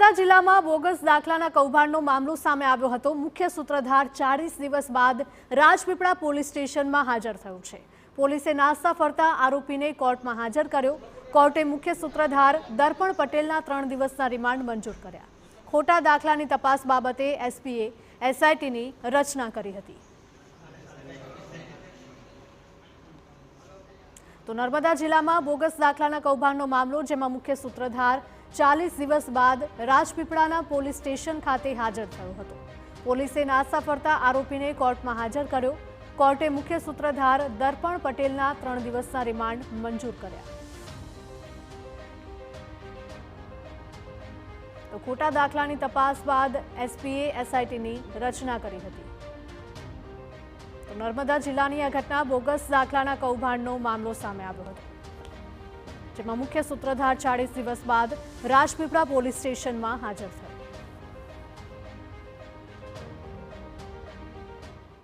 નર્મદા જિલ્લામાં બોગસ દાખલાના કૌભાંડનો મામલો સામે આવ્યો હતો। મુખ્ય સૂત્રધાર 40 દિવસ બાદ રાજપીપળા પોલીસ સ્ટેશનમાં હાજર થયો છે। પોલીસે નાસ્તા ફરતા આરોપીને કોર્ટમાં હાજર કર્યો। કોર્ટે મુખ્ય સૂત્રધાર દર્પણ પટેલના 3 દિવસના રિમાન્ડ મંજૂર કર્યા। ખોટા દાખલાની તપાસ બાબતે એસપીએ એસઆઈટીની રચના કરી હતી। તો નર્મદા જિલ્લામાં બોગસ દાખલાના કૌભાંડનો મામલો, જેમાં મુખ્ય સૂત્રધાર 40 દિવસ બાદ રાજપીપળાના પોલીસ સ્ટેશન ખાતે હાજર થયો હતો। પોલીસે નાસ્તા ફરતા આરોપીને કોર્ટમાં હાજર કર્યો। કોર્ટે મુખ્ય સૂત્રધાર દર્પણ પટેલના 3 દિવસના રિમાન્ડ મંજૂર કર્યા। તો ખોટા દાખલાની તપાસ બાદ એસપીએ એસઆઈટીની રચના કરી હતી। તો નર્મદા જિલ્લાની આ ઘટના બોગસ દાખલાના કૌભાંડનો મામલો સામે આવ્યો હતો, જેમાં મુખ્ય સૂત્રધાર 40 દિવસ બાદ રાજપીપળા પોલીસ સ્ટેશનમાં હાજર થયો।